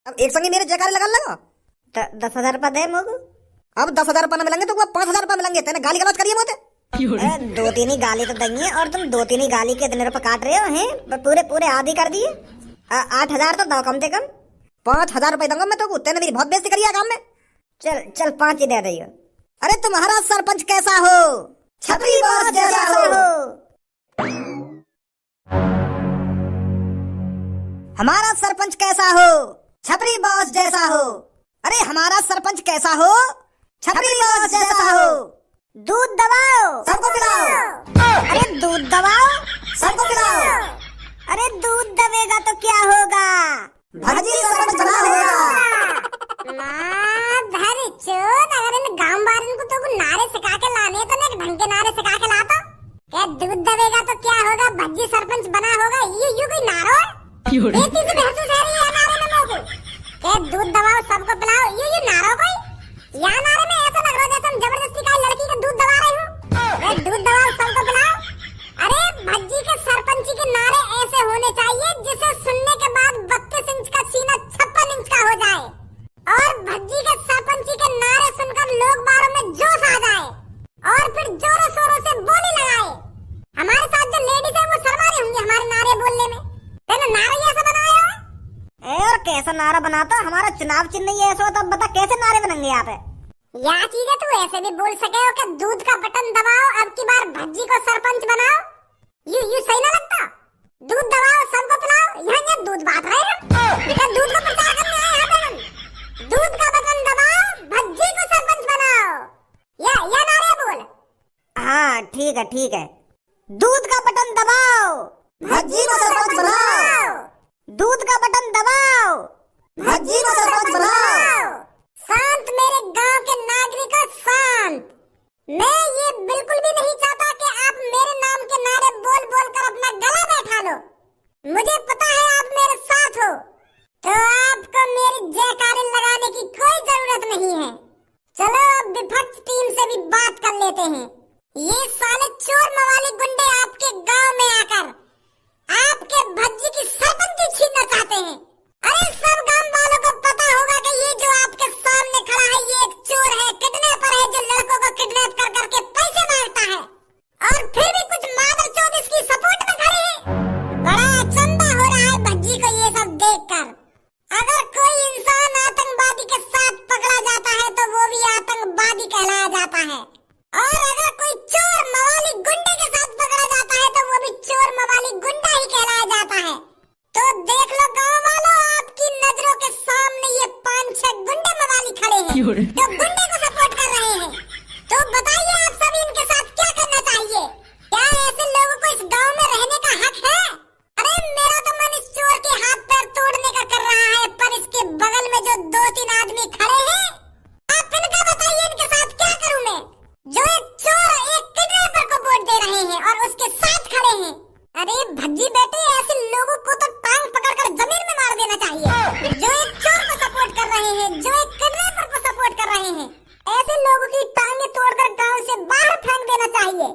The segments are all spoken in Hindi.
अब एक संगे मेरे जयकारे लगा लगा। 10,000 रुपया दे मोगू। अब 10,000 रुपया मिलेंगे तो 5,000 रुपया मिलेंगे। तेने गाली गलौज करिए मोते। 2-3 ही गाली तो देंगे और तुम 2-3 ही गाली के इतने रुपए काट रहे हो हैं। पूरे पूरे आधी कर दिए। 8,000 तो दो कम से कम। 5,000 रुपए दूंगा मैं तो। तेने मेरी बहुत बेइज्जती करी है काम में। चल 5 ही दे रही हो। अरे तुम्हारा सरपंच कैसा हो? छपरी बॉस जैसा हो। हमारा सरपंच कैसा हो? छपरी बॉस जैसा हो। अरे हमारा सरपंच कैसा हो? छपरी बॉस जैसा हो। दूध दबाओ, सबको पिलाओ। अरे दूध दबाओ, सबको पिलाओ। अरे दूध दबेगा तो क्या होगा? भजी सरपंच बना होगा। माधर चोद, अगर इन गांव वालों को तो नारे सिखा के लाने तो ना ढंग के नारे सिखा के लाता। क्या दूध दबेगा तो क्या होगा? भज्जी सरपंच बना होगा। ये कोई नारो है? एक चीज महसूस है रही है नारे में लोगों। क्या दूध दबाओ सबको पिलाओ, ये नारो कोई? यहाँ नारे में ऐसा लग रहा है जैसे हम जबरदस्ती का लड़की का दूध दबा रहे हो। दूध दबाओ सबको पिलाओ। अरे भज्जी के सरपंची के नारे ऐसे होने चाहिए जिसे सुनने के बाद 32 इंच का सीना 56 इंच का हो जाए और भज्जी के सरपंची के नारे सुनकर लोग बारों में जोश आ जाए और फिर जोरों शोरों से बोली लगाए। हमारे साथ जो लेडीज है वो शर्मा रही होंगी हमारे नारे बोलने में। तेने नारा ऐसा बनाया है? और कैसा नारा बनाता? हमारा चुनाव चिन्ह ही ऐसा हो तो अब बता कैसे नारे बनेंगे यहाँ पे? या चीज है तू ऐसे भी बोल सके हो कि दूध का बटन दबाओ अब की बार भज्जी को सरपंच बनाओ। यू सही ना लगता? दूध दबाओ सबको पिलाओ। यहाँ दूध बांट रहे हैं। क्या दूध का प्रचार करने आए हैं हम? दूध का बटन दबाओ, भज्जी को सरपंच बनाओ। या नारे बोल। हाँ ठीक है। दूध का बटन दबाओ, भज्जी को सरपंच बनाओ। दूध का बटन दबाओ, भज्जी को सरपंच बनाओ। शांत मेरे गांव के नागरिकों, शांत। मैं ये बिल्कुल भी नहीं चाहता कि आप मेरे नाम के नारे बोल बोल कर अपना गला बैठा लो। मुझे पता है आप मेरे साथ हो, तो आपको मेरी जयकारे लगाने की कोई जरूरत नहीं है। चलो अब विपक्ष टीम से भी बात कर लेते हैं। ये साले चोर मवाली गुंडे आपके गांव में आकर आपके भज्जी की सरपंची छीनना चाहते हैं। अरे सब गांव वालों को पता होगा कि ये जो आपके सामने खड़ा है ये एक चोर है, किडनैपर है जो लड़कों को किडनैप कर करके पैसे मांगता है और फिर भी कुछ मादर चौथ इसकी सपोर्ट में खड़े हैं। बड़ा अचंभा हो रहा है भज्जी को ये सब देखकर। अगर कोई इंसान आतंकवादी के साथ पकड़ा जाता है तो वो भी आतंकवादी कहलाया जाता है और अगर कोई चोर मवाली गुंडे के साथ पकड़ा जाता है तो वो भी चोर मवाली गुंडा ही कहलाया जाता है। तो देख लो गांव वालों, आपकी नजरों के सामने ये 5-6 गुंडे मवाली खड़े हैं जो गुंडे को सपोर्ट कर रहे हैं। तो बताइए आप सभी इनके साथ क्या करना चाहिए? क्या ऐसे लोगों को इस गांव में रहने का हक है? अरे मेरा तो मन इस चोर के हाथ पैर तोड़ने का कर रहा है, पर इसके बगल में जो 2-3 आदमी खड़े हैं आप इनका बताइए इनके साथ क्या करूं मैं? जो एक चोर एक किडनैपर को वोट दे रहे हैं और उसके साथ खड़े हैं। अरे भज्जी बेटे, ऐसे लोगों को तो टांग पकड़कर जमीन में मार देना चाहिए। जो एक चोर को सपोर्ट कर रहे हैं, जो एक किडनैपर को सपोर्ट कर रहे हैं, ऐसे लोगों की टांगें तोड़कर गांव से बाहर फेंक देना चाहिए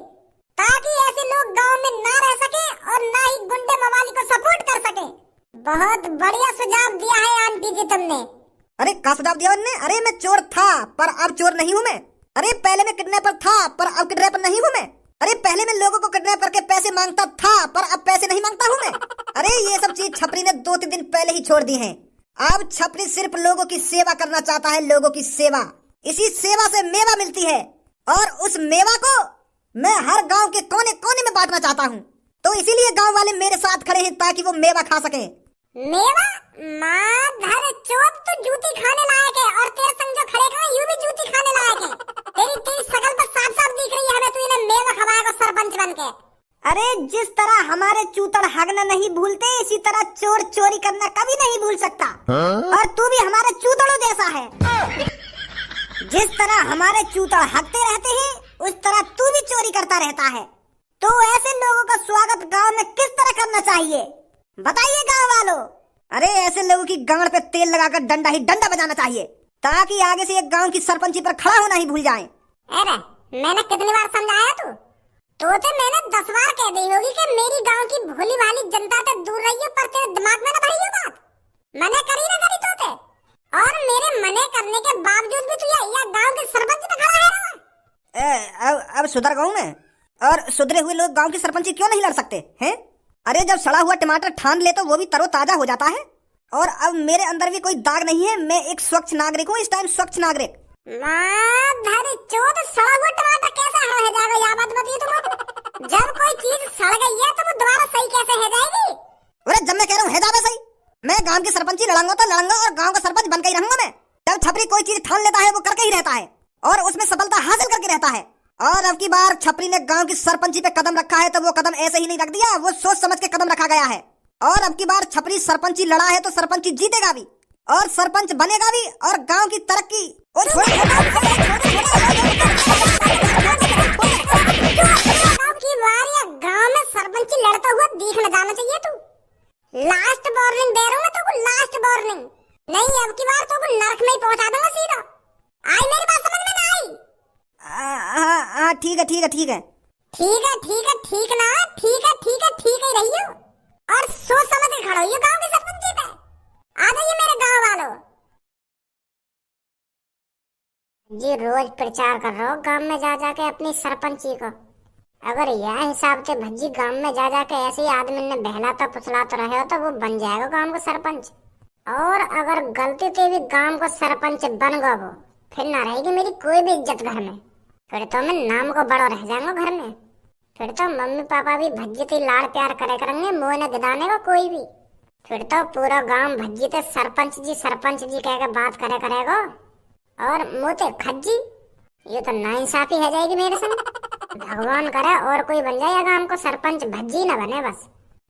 ताकि ऐसे लोग गांव में ना रह सके और ना ही गुंडे मवाली को सपोर्ट कर सके। बहुत बढ़िया सुझाव दिया है आंटी जी तुमने। अरे का सुझाव दिया उन्होंने? अरे मैं चोर था पर अब चोर नहीं हूँ मैं। अरे पहले मैं किडनैपर था पर अब किडनैपर नहीं हूँ मैं। अरे पहले मैं लोगों को किडनैप करके पैसे मांगता था पर अब पैसे नहीं मांगता हूँ मैं। अरे ये सब चीज छपरी ने 2-3 दिन पहले ही छोड़ दी हैं। अब छपरी सिर्फ लोगों की सेवा करना चाहता है, लोगों की सेवा। इसी सेवा से मेवा मिलती है और उस मेवा को मैं हर गांव के कोने कोने में बांटना चाहता हूँ। तो इसीलिए गांव वाले मेरे साथ खड़े हैं ताकि वो मेवा खा सके। मेवा? माधर चोद, तू जूती खाने लायक है और तेरे संग जो खड़े खड़े यूं भी जूती खाने लायक है। तेरी शकल पर साफ साफ दिख रही है हमें तू इन्हें मेवा खवाएगा सरपंच बनके। अरे जिस तरह हमारे चूतड़ हगना नहीं भूलते इसी तरह चोर चोरी करना कभी नहीं भूल सकता। और तू भी हमारे चूतड़ों जैसा है। जिस तरह हमारे चूतड़ हगते रहते हैं उस तरह तू भी चोरी करता रहता है। तो ऐसे लोगों का स्वागत गांव में किस तरह करना चाहिए बताइए गांव वालों। अरे ऐसे लोगों की गांड पे तेल लगाकर डंडा ही डंडा बजाना चाहिए ताकि आगे से एक गांव की सरपंची पर खड़ा होना ही भूल जाएं। अरे मैंने कितनी बार समझाया तो मैंने 10 बार कह दी होगी कि मेरी गांव की भोली भाली जनता से दूर रहिए, पर तेरे दिमाग में ना भरी ये बात। मैंने करी ना करी तोते। सुधर गया हूं मैं। और सुधरे हुए लोग गांव की सरपंची क्यों नहीं लड़ सकते हैं? अरे जब सड़ा हुआ टमाटर ठान ले तो वो भी तरोताजा हो जाता है। और अब मेरे अंदर भी कोई दाग नहीं है, मैं एक स्वच्छ नागरिक हूँ, इस टाइम स्वच्छ नागरिक। चोद सड़ा हुआ टमाटर कैसे रह जाएगा, यह बात बताइए तुम। जब कोई चीज सड़ गई है तो वो दोबारा सही कैसे हो जाएगी? अरे जब मैं कह रहा हूँ है जावे सही, मैं गांव की सरपंची लड़ूंगा तो लड़ूंगा और गांव का सरपंच बन के ही रहूंगा मैं। जब छपरी कोई चीज ठान लेता है वो करके ही रहता है और उसमें सफलता हासिल करके रहता है। और अब की बार छपरी ने गांव की सरपंची पे कदम रखा है तो वो कदम ऐसे ही नहीं रख दिया, वो सोच समझ के कदम रखा गया है। और अब की बार छपरी सरपंची लड़ा है तो सरपंची जीतेगा भी और सरपंच बनेगा भी और गांव की तरक्की। गांव में सरपंची लड़ता हुआ दिख न जाना चाहिए तू। लास्ट वार्निंग दे रहा हूँ मैं तुमको, लास्ट वार्निंग। नहीं अब की बार तुमको नरक में ही पहुंचा दूंगा सीधा। आई मेरी बात समझ में ना आई? हाँ ठीक है ठीक है ठीक है ठीक है ठीक है ठीक ना, ठीक है ठीक है ठीक ही रही हो और सोच समझ के खड़ा हो गांव के सरपंच पे। आ जाइए मेरे गांव वालों जी, रोज प्रचार कर रहा हो गांव में जा जाके अपनी सरपंची को। अगर यह हिसाब से भज्जी गांव में जा जाके ऐसे ही आदमी ने बहलाता फुसलाता रहे हो तो वो बन जाएगा गांव का सरपंच। और अगर गलती से भी गांव का सरपंच बन गया वो, फिर ना रहेगी मेरी कोई भी इज्जत घर में। फिर तो मैं नाम को बड़ा रह जाऊंगा घर में। फिर तो मम्मी पापा भी भज्जी से लाड़ प्यार करे करेंगे, मुंह न गिदाने को कोई भी। फिर तो पूरा गांव भज्जी से सरपंच जी कह के बात करे करेगा और मुँह से खज्जी। ये तो नाइंसाफी है जाएगी मेरे संग। भगवान करे और कोई बन जाए गांव को सरपंच, भज्जी न बने बस।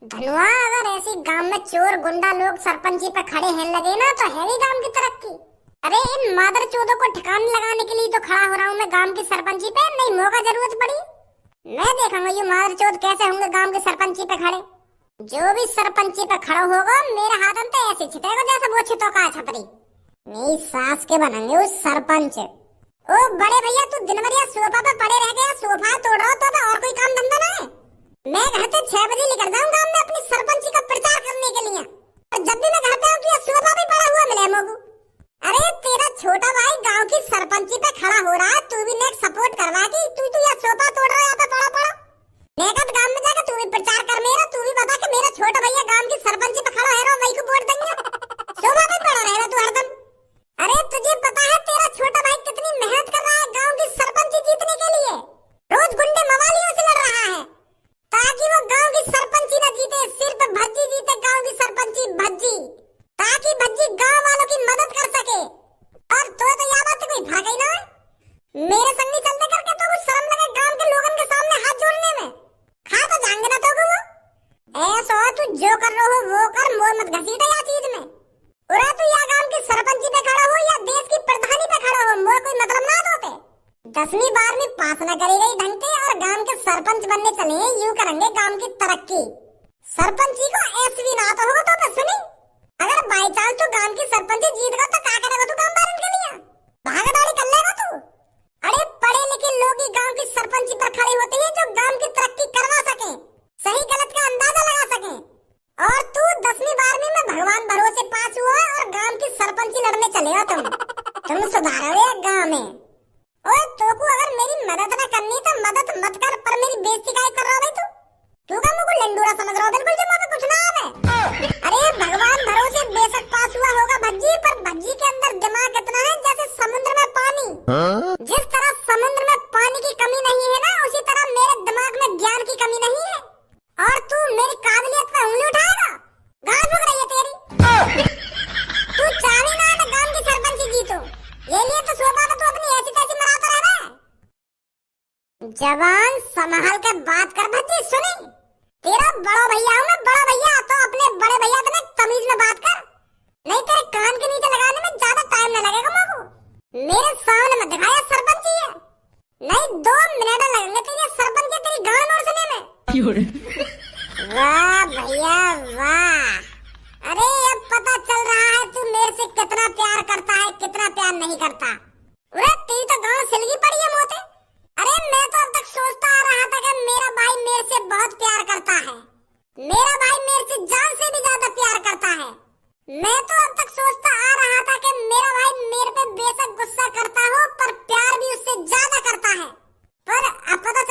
धनुआ अगर ऐसी गांव में चोर गुंडा लोग सरपंची पे खड़े हैं लगे ना तो है ही गांव की तरक्की। अरे इन मादर चोदों को ठिकाने लगाने के लिए तो खड़ा हो रहा हूँ मैं गांव की सरपंची पे। नहीं मौका जरूरत पड़ी मैं देखूंगा ये मादर चोद कैसे होंगे गांव की सरपंची पे खड़े। जो भी सरपंची पे खड़ा होगा मेरे हाथ में तो ऐसे छिटेगा जैसे वो छिटोका है छपरी। मेरी सास के बनेंगे उस सरपंच। ओ बड़े भैया तू दिन भर यहाँ सोफा पे पड़े रह गया, सोफा तोड़ रहा तो और कोई काम धंधा ना है? मैं घर से 6 बजे निकल जाऊँ गांव में अपनी सरपंची का प्रचार करने के लिए और जब भी मैं घर पे आऊँ तो सोफा भी पड़ा हुआ मिले मोगू। अरे तेरा छोटा भाई गांव की सरपंची पे खड़ा हो रहा है, तू भी नेक सपोर्ट करवा की तू यहाँ सोफा तोड़ रहा है यहाँ पे पड़ा पड़ा। नेकत गांव में जाकर तू भी प्रचार कर मेरा, तू भी बता कि मेरा छोटा भैया गांव की सरपंची पे खड़ा है रहा वही को वोट देंगे। सोफा पे पड़ा रहेगा तू हरदम। अरे तुझे पता है तेरा छोटा भाई कितनी मेहनत कर रहा है गांव की सरपंची जीतने के लिए? रोज गुंडे मवालियों से लड़ रहा है ताकि वो गांव की सरपंची न जीते, सिर्फ भज्जी जीते गांव की सरपंची भज्जी, ताकि भज्जी गांव वालों की मदद कर सके। और तो यह बात कोई भाग ही ना है मेरे संग नहीं चलते करके तो कुछ शर्म लगे गांव के लोगों के सामने हाथ जोड़ने में। खा तो जाएंगे ना तो वो ऐसा तू जो कर रहा हो वो कर, मोर मत घसीटा या चीज में। उरा तू या गांव की सरपंची पे खड़ा हो या देश की प्रधानी पे खड़ा हो, मोर कोई मतलब ना होते। 10वीं 12वीं पास न करी गई ढंग से और गांव के सरपंच बनने चले हैं, यूं करेंगे गांव की तरक्की। सरपंची को ऐसे भी ना आता होगा तो बस सुनी। अगर बाई चांस तू गांव की सरपंची जीत गया तो क्या करेगा तू गांव वालों के लिए? भागदौड़ी कर लेगा तू? अरे पढ़े लिखे लोग ही गांव की सरपंची पर खड़े होते हैं जो गांव की तरक्की करवा सके, सही गलत का अंदाजा लगा सके। और तू 10वीं 12वीं में भगवान भरोसे पास हुआ और गांव की सरपंची लड़ने चलेगा तुम सुधारोगे गांव में। ओए तो को अगर मेरी मदद न करनी तो मदद मत कर, पर मेरी बेइज्जती काहे कर रहा भाई तू का मुझको लंडूरा समझ रहा हो बिल्कुल जो मुझे कुछ ना आवे। अरे भगवान भरोसे बेशक पास हुआ होगा भज्जी, पर भज्जी के अंदर दिमाग इतना है जैसे समुद्र में पानी। जिस तरह समुद्र में पानी की कमी नहीं है ना उसी तरह मेरे दिमाग में ज्ञान की कमी नहीं है। और तू मेरी काबिलियत पे उंगली उठाएगा? गाल भुग रही है तेरी। तू चाली ना मैं गांव की सरपंची जीतूं, ये लिए तो सोफा पे तू अपनी ऐसी तैसी मराता रह रहा है। जवान संभाल के बात कर भज्जी। सुनी तेरा बड़ा भैया हूँ मैं, बड़ा भैया तो अपने बड़े भैया से तमीज में बात कर, नहीं तेरे कान के नीचे लगाने में ज्यादा टाइम न लगेगा मोगू। मेरे सामने मत दिखाया सरपंची है, नहीं 2 मिनट लगेंगे तेरे सरपंच तेरी गान नोचने में। वाह भैया वाह, अरे अब पता चल रहा है तू मेरे से कितना प्यार करता है कितना प्यार नहीं करता। अरे तेरी तो गांव सिलगी पड़ी है मोते। अरे मैं तो अब तक सोचता आ रहा था कि मेरा भाई मेरे से बहुत प्यार करता है, मेरा भाई मेरे से जान से भी ज्यादा प्यार करता है। मैं तो अब तक सोचता आ रहा था कि मेरा भाई मेरे पे बेशक गुस्सा करता हो पर प्यार भी उससे ज्यादा करता है। पर अब पता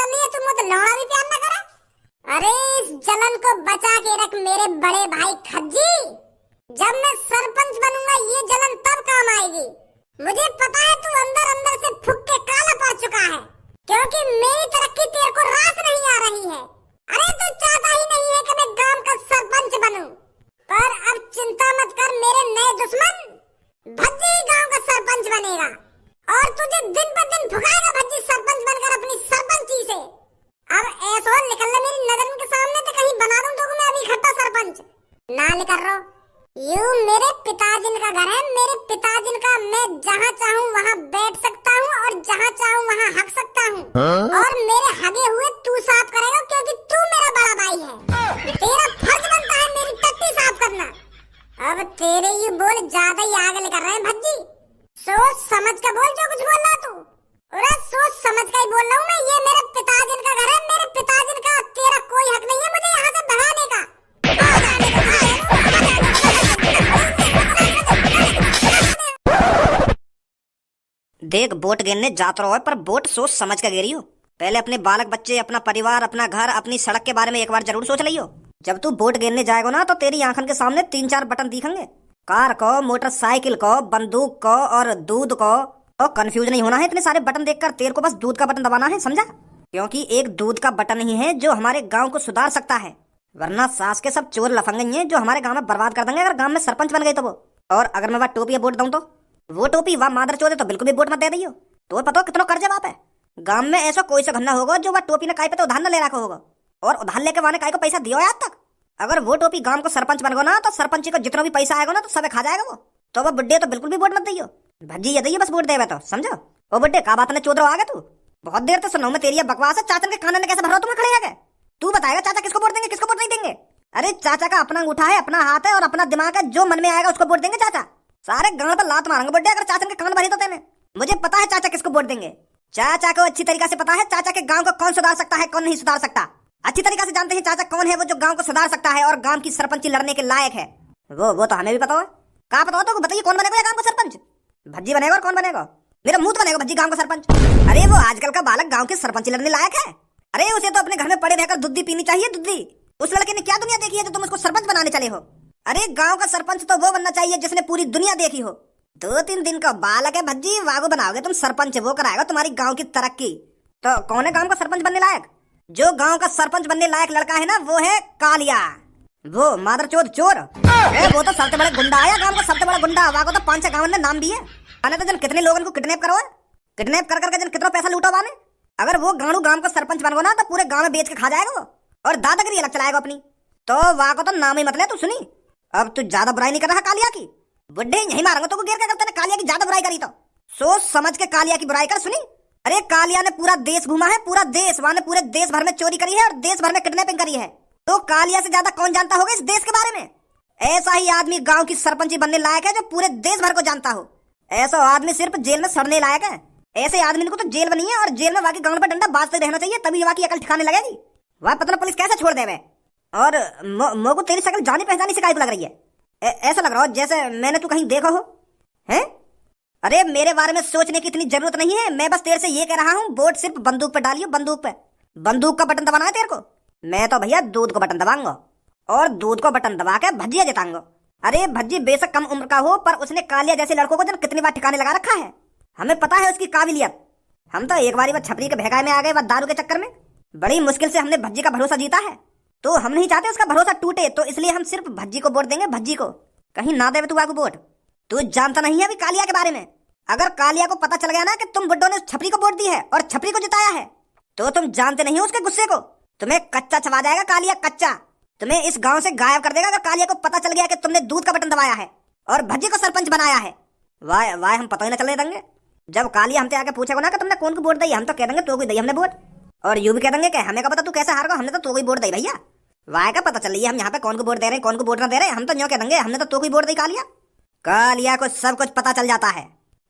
मेरे पिताजी का मैं जहाँ चाहूँ वहाँ बैठ सकता हूँ और जहाँ चाहूँ वहाँ हक सकता हूँ। और मेरे हगे हुए तू साफ करेगा क्योंकि तू मेरा बड़ा भाई है। तेरा फर्ज बनता है मेरी टट्टी साफ करना। अब तेरे ये बोल ज्यादा ही आगे लेकर रहे हैं भज्जी। सोच समझ कर बोल जो कुछ बोल रहा तू। अरे सोच समझ कर ही बोल रहा हूँ मैं। ये मेरे पिताजी का घर है, मेरे पिताजी का। तेरा कोई हक नहीं है मुझे यहाँ से भगाने का। देख वोट गिरने जात रहो है, पर वोट सोच समझ कर गिरी हो। पहले अपने बालक बच्चे, अपना परिवार, अपना घर, अपनी सड़क के बारे में एक बार जरूर सोच लियो। जब तू वोट गिरने जाएगा ना तो तेरी आंखन के सामने 3-4 बटन दिखेंगे। कार को, मोटरसाइकिल को, बंदूक को और दूध को। और कंफ्यूज नहीं होना है इतने सारे बटन देखकर। तेरे को बस दूध का बटन दबाना है, समझा? क्योंकि एक दूध का बटन ही है जो हमारे गाँव को सुधार सकता है। वरना सास के सब चोर लफंगे हैं जो हमारे गाँव में बर्बाद कर देंगे अगर गाँव में सरपंच बन गए तो वो। और अगर मैं वह टोपी वोट दूं तो वो टोपी वह मादर चोर है तो बिल्कुल भी वोट मत दे दियो। तो पता कितना कर्जा बाप है। गांव में ऐसा कोई सा घन्ना होगा जो वह टोपी ने काय पे तो उधार न ले रखा होगा। और उधार लेके वाने काय को पैसा दियो आज तक। अगर वो टोपी गांव को सरपंच बन गो ना तो सरपंच को जितना भी पैसा आएगा ना तो सब खा जाएगा वो। तो वह बुड्ढे तो बिल्कुल भी वोट मत दियो। भज्जी ये दी बस वोट देवे तो समझो। ओ बुड्ढे का बात ने चोदरो आ गए तू। बहुत देर तो सुनो मैं तेरी बकवास है। चाचा के कान ने कैसे भरो तुम्हें खड़े गए। तू बताएगा चाचा किसको वोट देंगे किसको वोट नहीं देंगे। अरे चाचा का अपना अंगूठा है, अपना हाथ है और अपना दिमाग है। जो मन में आएगा उसको वोट देंगे चाचा। सारे गांव पर लात मारेंगे बुड्ढे अगर चाचा के कान भरे तो तेने। मुझे पता है चाचा किसको वोट देंगे। चाचा को अच्छी तरीके से पता है चाचा के गांव को कौन सुधार सकता है कौन नहीं सुधार सकता। अच्छी तरीके से जानते हैं चाचा कौन है वो जो गांव को सुधार सकता है और गांव की सरपंची लड़ने के लायक है। वो तो हमें भी पता है। कहाँ पता हो तो बताइए कौन बनेगा गांव का सरपंच। भज्जी बनेगा और कौन बनेगा? मेरा मुंह तो बनेगा भज्जी गांव का सरपंच। अरे वो आजकल का बालक गांव की सरपंची लड़ने लायक है। अरे उसे तो अपने घर में पड़े रहकर दूधी पीनी चाहिए, दूधी। उस लड़के ने क्या दुनिया देखी है जो तुम उसको सरपंच बनाने चले हो। अरे गांव का सरपंच तो वो बनना चाहिए जिसने पूरी दुनिया देखी हो। 2-3 दिन का बालक है भज्जी, वागो बनाओगे तुम सरपंच। वो कराएगा तुम्हारी गांव की तरक्की। तो कौन है गांव का सरपंच बनने लायक? जो गांव का सरपंच बनने लायक लड़का है ना वो है कालिया। वो मादर चोद चोर। वो तो सबसे बड़ा गुंडा आया गांव का, सबसे बड़ा गुंडा। वागो तो 5-6 गांव ने नाम दिए। अने तो जन कितने लोगों को किडनैप करो, किडनैप कर करके जन कितना पैसा लूटो वाने। अगर वो गांव गांव का सरपंच बन गो ना तो पूरे गांव में बेच के खा जाएगा वो। और दादागिरी अलग चलाएगा अपनी। तो वागो तो नाम ही मतलब तू सुनी। अब तू ज्यादा बुराई नहीं कर रहा कालिया की। बुड्ढे यही मारेंगे तो गिर क्या करते हैं। कालिया की ज्यादा बुराई करी तो सोच समझ के कालिया की बुराई कर। सुनी, अरे कालिया ने पूरा देश घुमा है, पूरा देश। वहां ने पूरे देश भर में चोरी करी है और देश भर में किडनैपिंग करी है। तो कालिया से ज्यादा कौन जानता होगा इस देश के बारे में। ऐसा ही आदमी गांव की सरपंची बनने लायक है जो पूरे देश भर को जानता हो। ऐसा आदमी सिर्फ जेल में सड़ने लायक है। ऐसे आदमी को तो जेल बनी है और जेल में बाकी गांव पर डंडा बाजते रहना चाहिए, तभी वहां की अकल ठिकाने लगेगी। वह पता पुलिस कैसे छोड़ देवे। और मोको तेरी शक्ल जानी पहचानी शिकायत लग रही है। ऐसा लग रहा हो जैसे मैंने तू कहीं देखा हो है। अरे मेरे बारे में सोचने की इतनी जरूरत नहीं है। मैं बस तेरे से ये कह रहा हूँ वोट सिर्फ बंदूक पे डालियो, बंदूक पे। बंदूक का बटन दबाना है तेरे को। मैं तो भैया दूध को बटन दबाऊंगा और दूध को बटन दबा के भज्जिया जिताऊंगा। अरे भज्जी बेशक कम उम्र का हो पर उसने कालिया जैसे लड़कों को जन कितनी बार ठिकाने लगा रखा है। हमें पता है उसकी काबिलियत। हम तो एक बारी वह छपरी के भगाए में आ गए, वह दारू के चक्कर में। बड़ी मुश्किल से हमने भज्जी का भरोसा जीता है। तो हम नहीं चाहते उसका भरोसा टूटे, तो इसलिए हम सिर्फ भज्जी को वोट देंगे। भज्जी को कहीं ना देवे तू आगू वोट। तू जानता नहीं है अभी कालिया के बारे में। अगर कालिया को पता चल गया ना कि तुम बुड्ढों ने छपरी को वोट दी है और छपरी को जिताया है तो तुम जानते नहीं हो उसके गुस्से को। तुम्हें कच्चा छवा जाएगा कालिया, कच्चा। तुम्हें इस गांव से गायब कर देगा अगर कालिया को पता चल गया कि तुमने दूध का बटन दबाया है और भज्जी को सरपंच बनाया है। वाह वाह, हम पता ही ना चलने देंगे। जब कालिया हमसे आके पूछेगा ना कि तुमने कौन को वोट दी, हम तो कह देंगे तो कोई दी हमने वोट। और यूं भी कह देंगे कि हमें का पता तू कैसे हार गो, हमने तो कोई वोट दी भैया। वाह का पता चल रही है हम यहाँ पे कौन को वोट दे रहे हैं कौन को वोट ना दे रहे हैं। हम तो यूं कह देंगे हमने तो कोई वोट दी कालिया। कालिया को सब कुछ पता चल जाता है।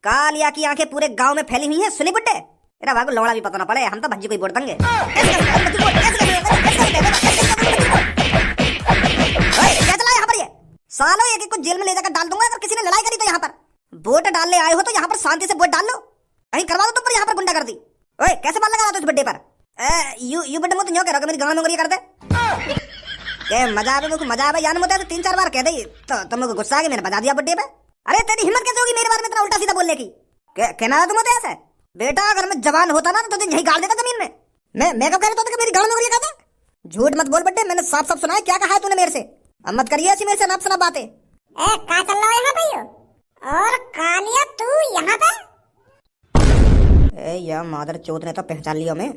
कालिया की आंखें पूरे गांव में फैली हुई हैं। सुनी बुड्ढे, तेरा भाई को लौड़ा भी पता ना पड़े, हम तो भज्जी को ही वोट देंगे। क्या चला यहाँ पर ये सालों, एक एक को जेल में ले जाकर डाल दूंगा अगर किसी ने लड़ाई करी तो। यहाँ पर वोट डालने आए हो तो यहाँ पर शांति से वोट डाल लो, कहीं करवा दो तुम पर यहाँ पर गुंडागर्दी। ओए कैसे बाल लगा रहा तुझ बुड्ढे पर। यू बुड्ढे मुझे न्यों कह रहा कि मेरी गांव में कर दे के मजा आवे। मुझे मजा आवे यान मुझे 3-4 बार कह दे तो तुमको गुस्सा आ गया, मैंने बता दिया बुड्ढे पे। अरे तेरी हिम्मत कैसे होगी मेरे बारे में इतना उल्टा सीधा बोलने की। कहना था तुम ऐसे बेटा, अगर मैं जवान होता ना तो यही गाड़ देता जमीन में। मैं कब कह रहा था कि मेरी गांव में कहता। झूठ मत बोल बुड्ढे, मैंने साफ साफ सुना है क्या कहा है तूने मेरे से। अब मत करिए ऐसी मेरे से नाप सना बातें। क्या चल रहा है यहाँ पे। और कालिया तू यहाँ पे। या मादर चौथ ने तो पहचान लिया मैं।